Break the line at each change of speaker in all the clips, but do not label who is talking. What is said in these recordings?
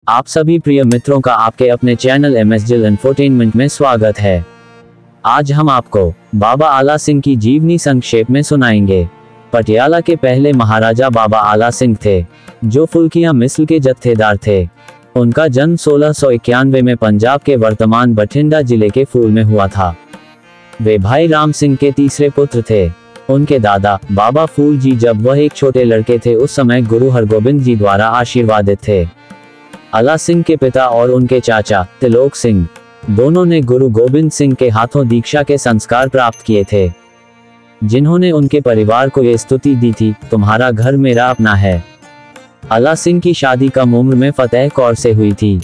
आप सभी प्रिय मित्रों का आपके अपने चैनल एमएसजिल इंफोटेनमेंट में स्वागत है। आज हम आपको बाबा आला सिंह की जीवनी संक्षेप में सुनाएंगे। पटियाला के पहले महाराजा बाबा आला सिंह थे, जो फुल्कियां मिस्र के जत्थेदार थे। उनका जन्म 1691 में पंजाब के वर्तमान बठिंडा जिले के फूल में हुआ था। वे भाई राम सिंह के तीसरे पुत्र थे। उनके दादा बाबा फूल जी जब वह एक छोटे लड़के थे उस समय गुरु हरगोबिंद जी द्वारा आशीर्वादित थे। आला सिंह के पिता और उनके चाचा त्रिलोक सिंह दोनों ने गुरु गोबिंद सिंह के हाथों दीक्षा के संस्कार प्राप्त किए थे, जिन्होंने उनके परिवार को ये स्तुति दी थी, तुम्हारा घर मेरा अपना है। आला सिंह की शादी कम उम्र में फतेह कौर से हुई थी,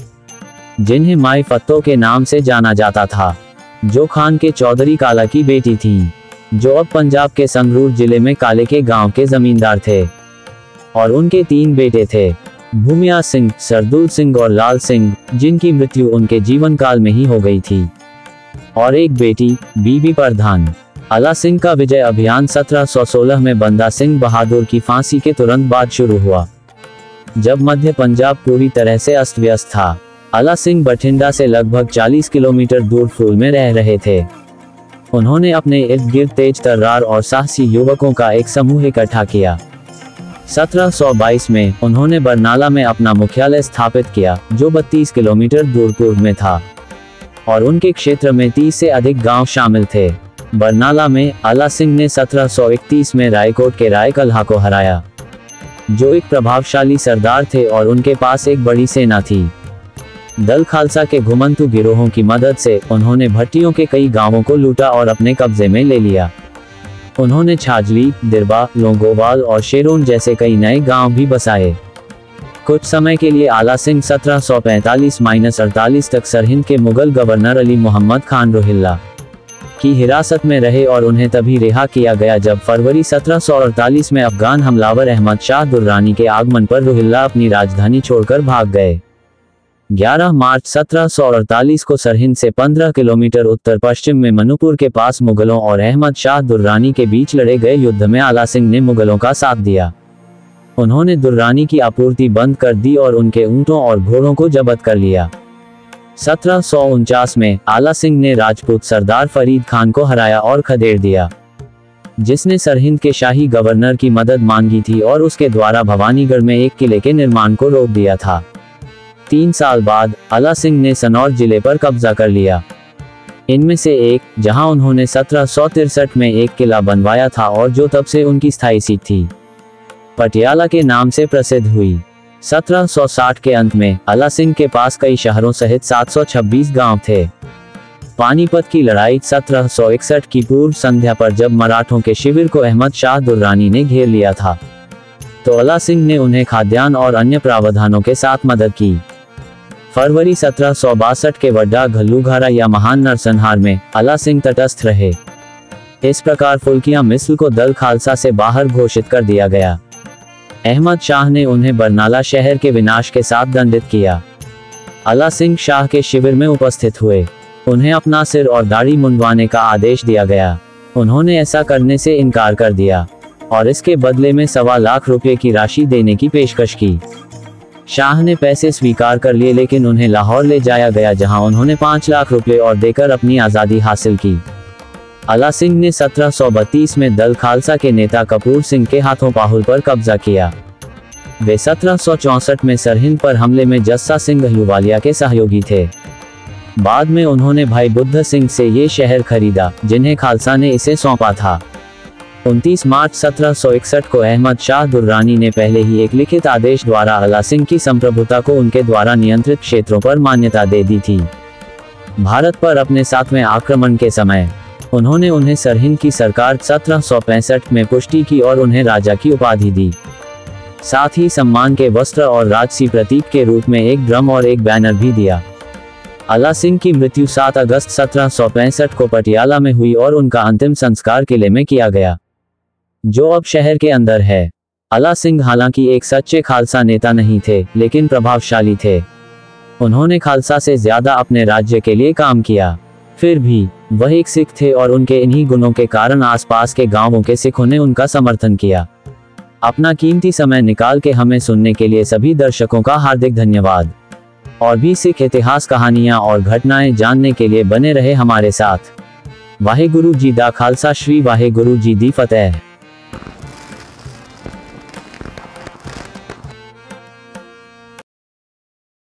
जिन्हें माई फत्तो के नाम से जाना जाता था, जो खान के चौधरी काला की बेटी थी, जो अब पंजाब के संगरूर जिले में काले के गांव के जमींदार थे। और उनके 3 बेटे थे, भूमिया सिंह, सरदूल सिंह और लाल सिंह, जिनकी मृत्यु उनके जीवन काल में ही हो गई थी, और एक बेटी बीबी प्रधान। आला सिंह का विजय अभियान 1716 में बंदा सिंह बहादुर की फांसी के तुरंत बाद शुरू हुआ, जब मध्य पंजाब पूरी तरह से अस्त व्यस्त था। आला सिंह बठिंडा से लगभग 40 किलोमीटर दूर फूल में रह रहे थे। उन्होंने अपने इर्द गिर्द तेज तर्रार और साहसी युवकों का एक समूह इकट्ठा किया। 1722 में उन्होंने बरनाला में अपना मुख्यालय स्थापित किया, जो 32 किलोमीटर दूर पूर्व में था, और उनके क्षेत्र में 30 से अधिक गांव शामिल थे। बरनाला में आला सिंह ने 1731 में रायकोट के राय कल्हा को हराया, जो एक प्रभावशाली सरदार थे और उनके पास एक बड़ी सेना थी। दल खालसा के घुमंतु गिरोहों की मदद से उन्होंने भट्टियों के कई गांवों को लूटा और अपने कब्जे में ले लिया। उन्होंने छाजली, दिरबा, लोंगोवाल और शेरोन जैसे कई नए गांव भी बसाए। कुछ समय के लिए आला सिंह 1745-48 तक सरहिंद के मुगल गवर्नर अली मोहम्मद खान रोहिल्ला की हिरासत में रहे और उन्हें तभी रिहा किया गया जब फरवरी 1748 में अफगान हमलावर अहमद शाह दुर्रानी के आगमन पर रोहिल्ला अपनी राजधानी छोड़कर भाग गए। 11 मार्च 1748 को सरहिंद से 15 किलोमीटर उत्तर पश्चिम में मनुपुर के पास मुगलों और अहमद शाह दुर्रानी के बीच लड़े गए युद्ध में आला सिंह ने मुगलों का साथ दिया। उन्होंने दुर्रानी की आपूर्ति बंद कर दी और उनके ऊंटों और घोड़ों को जब्त कर लिया। 1749 में आला सिंह ने राजपूत सरदार फरीद खान को हराया और खदेड़ दिया, जिसने सरहिंद के शाही गवर्नर की मदद मांगी थी और उसके द्वारा भवानीगढ़ में एक किले के निर्माण को रोक दिया था। 3 साल बाद आला सिंह ने सनौर जिले पर कब्जा कर लिया। इनमें से एक, जहां उन्होंने 1763 में एक किला बनवाया था और जो तब से उनकी स्थायी सीट थी, पटियाला के नाम से प्रसिद्ध हुई। 1760 के अंत में आला सिंह के पास कई शहरों सहित 726 गांव थे। पानीपत की लड़ाई 1761 की पूर्व संध्या पर जब मराठों के शिविर को अहमद शाह दुर्रानी ने घेर लिया था, तो आला सिंह ने उन्हें खाद्यान्न और अन्य प्रावधानों के साथ मदद की। फरवरी 1762 के वड्डा घल्लूघारा या महान नरसंहार में आला सिंह तटस्थ रहे। इस प्रकार फुल्कियां मिस्र को दल खालसा से बाहर घोषित कर दिया गया। अहमद शाह ने उन्हें बरनाला शहर के विनाश के साथ दंडित किया। आला सिंह शाह के शिविर में उपस्थित हुए। उन्हें अपना सिर और दाढ़ी मुंडवाने का आदेश दिया गया। उन्होंने ऐसा करने से इनकार कर दिया और इसके बदले में 1.25 लाख रुपए की राशि देने की पेशकश की। शाह ने पैसे स्वीकार कर लिए, लेकिन उन्हें लाहौर ले जाया गया, जहां उन्होंने 5 लाख रुपए और देकर अपनी आज़ादी हासिल की। आला सिंह ने 1732 में दल खालसा के नेता कपूर सिंह के हाथों पाहुल पर कब्जा किया। वे 1764 में सरहिंद पर हमले में जस्सा सिंह अहलूवालिया के सहयोगी थे। बाद में उन्होंने भाई बुद्ध सिंह से ये शहर खरीदा, जिन्हें खालसा ने इसे सौंपा था। 29 मार्च 1761 को अहमद शाह दुर्रानी ने पहले ही एक लिखित आदेश द्वारा आला सिंह की संप्रभुता को उनके द्वारा नियंत्रित क्षेत्रों पर मान्यता दे दी थी। भारत पर अपने 7वें आक्रमण के समय उन्होंने उन्हें सरहिंद की सरकार 1765 में पुष्टि की और उन्हें राजा की उपाधि दी। साथ ही सम्मान के वस्त्र और राजसी प्रतीक के रूप में एक ड्रम और एक बैनर भी दिया। आला सिंह की मृत्यु 7 अगस्त 1765 को पटियाला में हुई और उनका अंतिम संस्कार किले में किया गया, जो अब शहर के अंदर है। आला सिंह हालांकि एक सच्चे खालसा नेता नहीं थे, लेकिन प्रभावशाली थे। उन्होंने खालसा से ज्यादा अपने राज्य के लिए काम किया। फिर भी वह एक सिख थे और उनके इन्हीं गुणों के कारण आसपास के गांवों के सिखों ने उनका समर्थन किया। अपना कीमती समय निकाल के हमें सुनने के लिए सभी दर्शकों का हार्दिक धन्यवाद। और भी सिख इतिहास कहानियां और घटनाएं जानने के लिए बने रहे हमारे साथ। वाहेगुरु जी दा खालसा, श्री वाहेगुरु जी दी फतेह।